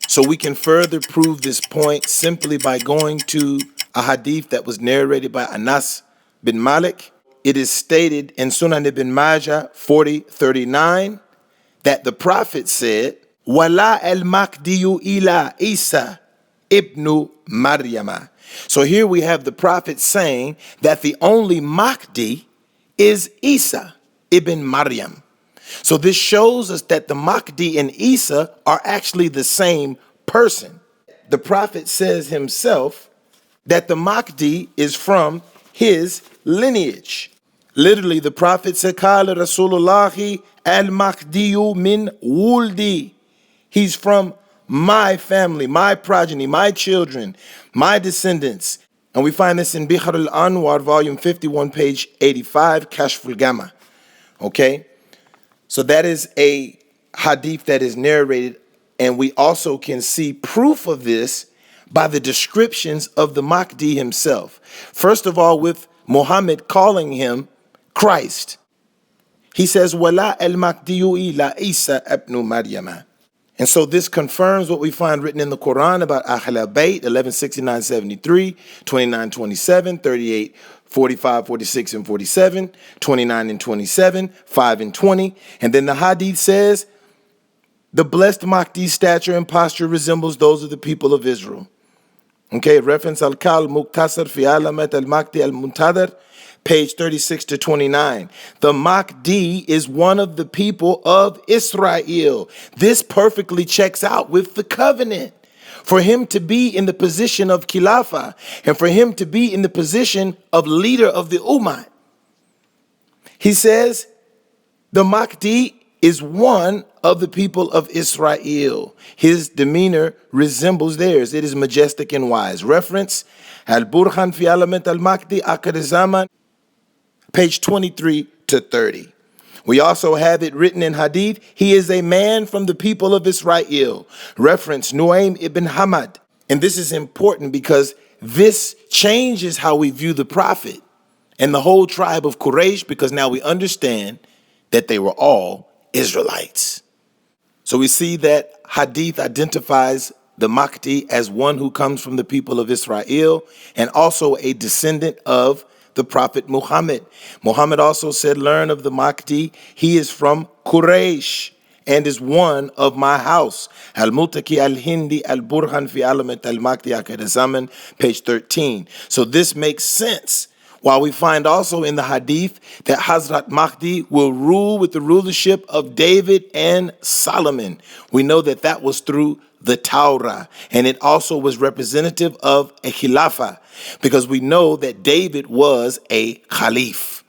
So we can further prove this point simply by going to a hadith that was narrated by Anas bin Malik. It is stated in Sunan ibn Majah 40:39 that the Prophet said, Wala al-Makdiyu ila Isa ibn Maryama. So here we have the Prophet saying that the only Mahdi is Isa ibn Maryam. So this shows us that the Mahdi and Isa are actually the same person. The Prophet says himself that the Mahdi is from his lineage. Literally, the Prophet said, Qala Rasulullahi al-Mahdiyu min wuldi. He's from my family, my progeny, my children, my descendants. And we find this in Bihr al-Anwar, volume 51, page 85, Kashf al-Gamma. Okay? So that is a hadith that is narrated, and we also can see proof of this by the descriptions of the Mahdi himself. First of all, with Muhammad calling him Christ. He says, Wala al-Mahdiyu ila Isa ibn Maryama. And so this confirms what we find written in the Quran about Ahl Al Bayt, 1169-73, 29-27, 38, 45, 46, and 47, 29 and 27, 5 and 20. And then the hadith says, the blessed Mahdi's stature and posture resembles those of the people of Israel. Okay, reference Al-Kal Muqtasar fi Alamat Al-Mahdi Al-Muntadar, page 36 to 29. The Mahdi is one of the people of Israel. This perfectly checks out with the covenant. For him to be in the position of Khilafah and for him to be in the position of leader of the Ummah. He says the Mahdi is one of the people of Israel. His demeanor resembles theirs. It is majestic and wise. Reference Al-Burhan fi Alamat Al-Mahdi Akhir Zaman, page 23 to 30. We also have it written in hadith, he is a man from the people of Israel. Reference Nuaym ibn Hamad. And this is important because this changes how we view the prophet and the whole tribe of Quraysh, because now we understand that they were all Israelites. So we see that hadith identifies the Mahdi as one who comes from the people of Israel and also a descendant of the Prophet Muhammad. Muhammad also said, learn of the Mahdi. He is from Quraysh and is one of my house. Al-Mutaki al-Hindi al-Burhan fi Alamat al-Mahdi Akhir Zaman, page 13. So this makes sense. While we find also in the hadith that Hazrat Mahdi will rule with the rulership of David and Solomon. We know that that was through the Torah, and it also was representative of a Khilafah, because we know that David was a Khalif.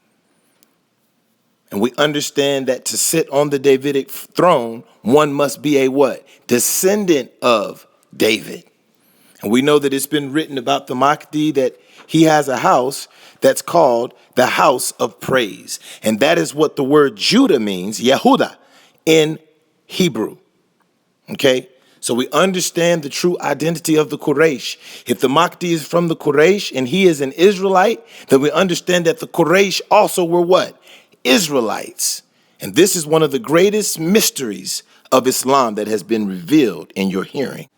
And we understand that to sit on the Davidic throne, one must be a what? Descendant of David. And we know that it's been written about the Mahdi that he has a house that's called the house of praise. And that is what the word Judah means, Yehuda, in Hebrew. Okay? So we understand the true identity of the Quraysh. If the Mahdi is from the Quraysh and he is an Israelite, then we understand that the Quraysh also were what? Israelites. And this is one of the greatest mysteries of Islam that has been revealed in your hearing.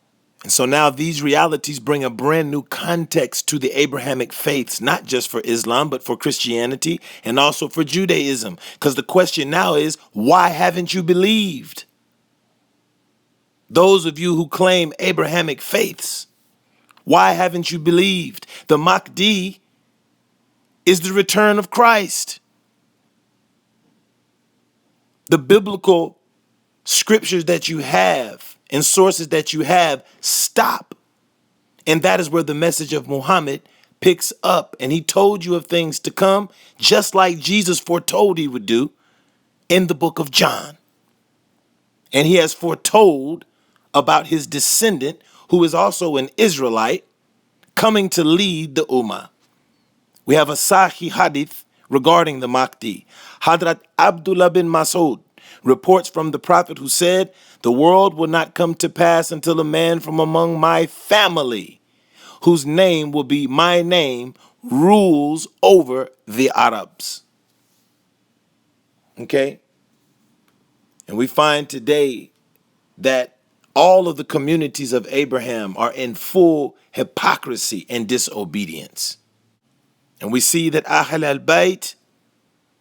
And so now these realities bring a brand new context to the Abrahamic faiths, not just for Islam, but for Christianity and also for Judaism. Because the question now is, why haven't you believed? Those of you who claim Abrahamic faiths, why haven't you believed? The Mahdi is the return of Christ. The biblical scriptures that you have and sources that you have stop. And that is where the message of Muhammad picks up. And he told you of things to come, just like Jesus foretold he would do in the book of John. And he has foretold about his descendant, who is also an Israelite, coming to lead the Ummah. We have a Sahih hadith regarding the Mahdi. Hadrat Abdullah bin Mas'ud reports from the Prophet who said, the world will not come to pass until a man from among my family, whose name will be my name, rules over the Arabs. Okay? And we find today that All of the communities of Abraham are in full hypocrisy and disobedience. And we see that Ahl Al Bayt,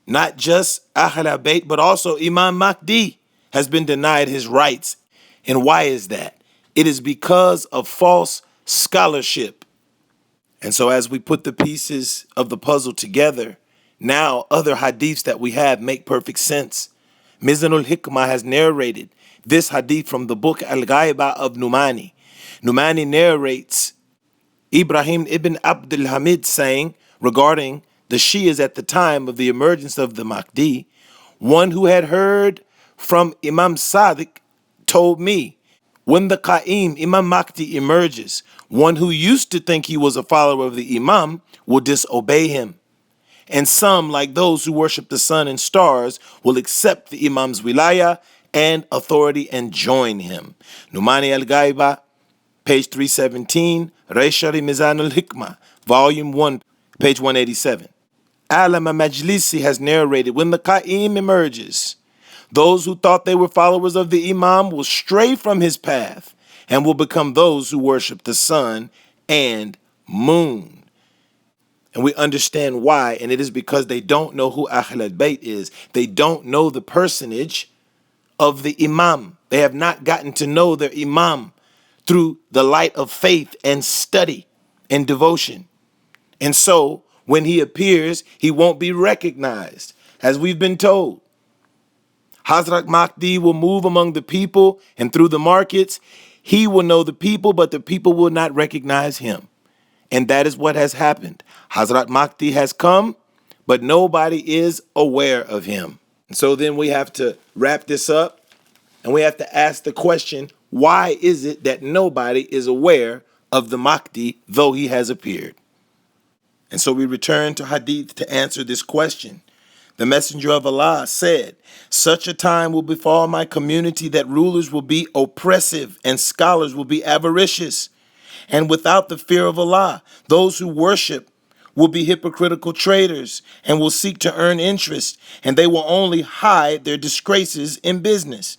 not just Ahl Al Bayt, but also Imam Mahdi has been denied his rights. And why is that? It is because of false scholarship. And so as we put the pieces of the puzzle together, now other hadiths that we have make perfect sense. Mizanul Hikmah has narrated this hadith from the book Al-Ghaiba of Numani. Numani narrates Ibrahim ibn Abdul Hamid saying regarding the Shias at the time of the emergence of the Mahdi, one who had heard from Imam Sadiq told me, when the Qa'im, Imam Mahdi, emerges, one who used to think he was a follower of the Imam will disobey him. And some, like those who worship the sun and stars, will accept the Imam's wilaya and authority and join him. Numani al-Ghaiba, page 317, Reshari Mizan al-Hikmah, volume 1, page 187. Alama Majlisi has narrated, when the Qa'im emerges, those who thought they were followers of the Imam will stray from his path and will become those who worship the sun and moon. And we understand why, and it is because they don't know who Ahl Al Bayt is. They don't know the personage of the Imam. They have not gotten to know their Imam through the light of faith and study and devotion. And so, when he appears, he won't be recognized, as we've been told. Hazrat Mahdi will move among the people, and through the markets, he will know the people, but the people will not recognize him. And that is what has happened. Hazrat Mahdi has come, but nobody is aware of him. And so then we have to wrap this up, and we have to ask the question, why is it that nobody is aware of the Mahdi, though he has appeared? And so we return to Hadith to answer this question. The Messenger of Allah said, such a time will befall my community that rulers will be oppressive and scholars will be avaricious. And without the fear of Allah, those who worship will be hypocritical traders and will seek to earn interest, and they will only hide their disgraces in business.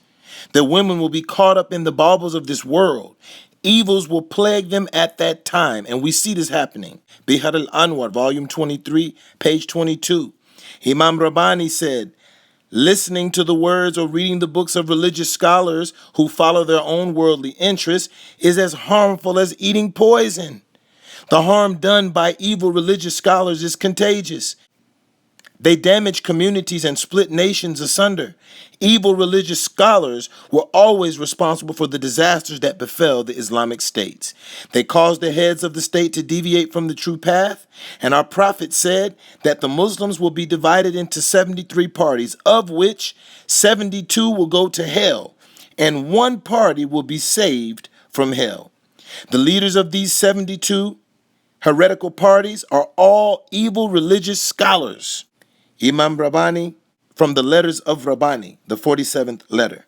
The women will be caught up in the baubles of this world. Evils will plague them at that time, and we see this happening. Bihar al-Anwar, volume 23, page 22. Imam Rabbani said, listening to the words or reading the books of religious scholars who follow their own worldly interests is as harmful as eating poison. The harm done by evil religious scholars is contagious. They damage communities and split nations asunder. Evil religious scholars were always responsible for the disasters that befell the Islamic states. They caused the heads of the state to deviate from the true path, and our prophet said that the Muslims will be divided into 73 parties, of which 72 will go to hell, and one party will be saved from hell. The leaders of these 72 heretical parties are all evil religious scholars. Imam Rabbani, from the letters of Rabbani, the 47th letter.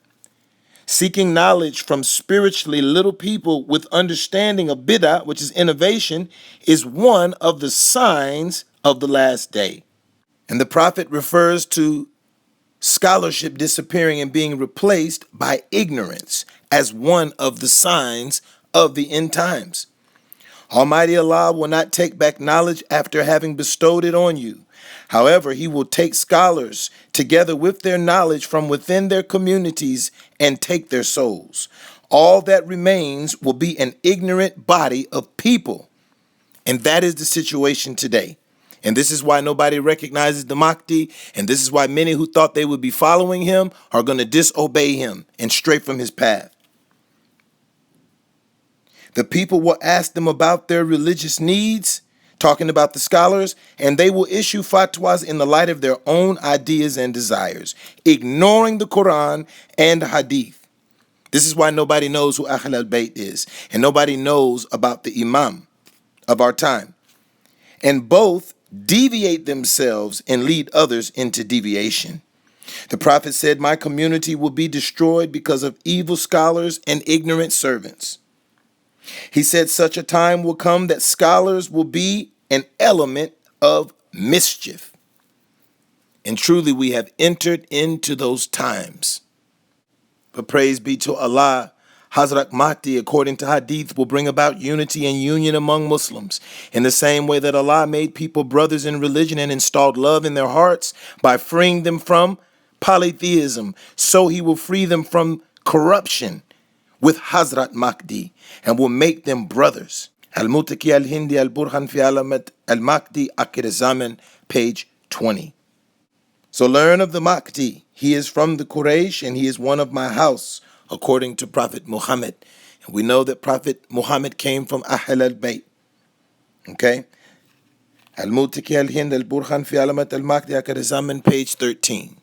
Seeking knowledge from spiritually little people with understanding of bid'ah, which is innovation, is one of the signs of the last day. And the prophet refers to scholarship disappearing and being replaced by ignorance as one of the signs of the end times. Almighty Allah will not take back knowledge after having bestowed it on you. However, he will take scholars together with their knowledge from within their communities and take their souls. All that remains will be an ignorant body of people. And that is the situation today. And this is why nobody recognizes the Mahdi. And this is why many who thought they would be following him are going to disobey him and stray from his path. The people will ask them about their religious needs, talking about the scholars, and they will issue fatwas in the light of their own ideas and desires, ignoring the Quran and Hadith. This is why nobody knows who Ahl Al Bayt is, and nobody knows about the Imam of our time. And both deviate themselves and lead others into deviation. The prophet said, my community will be destroyed because of evil scholars and ignorant servants. He said such a time will come that scholars will be an element of mischief. And truly we have entered into those times. But praise be to Allah, Hazrat Mahdi, according to Hadith, will bring about unity and union among Muslims. In the same way that Allah made people brothers in religion and installed love in their hearts by freeing them from polytheism, so He will free them from corruption with Hazrat Mahdi and will make them brothers. Al-Mutaki al-Hindi al-Burhan fi alamat al-Mahdi Akhir Zaman, page 20. So learn of the Mahdi. He is from the Quraysh and he is one of my house, according to Prophet Muhammad. And we know that Prophet Muhammad came from Ahl Al Bayt. Okay? Al-Mutaki al-Hind al-Burhan fi alamat al-Mahdi Akhir Zaman, page 13.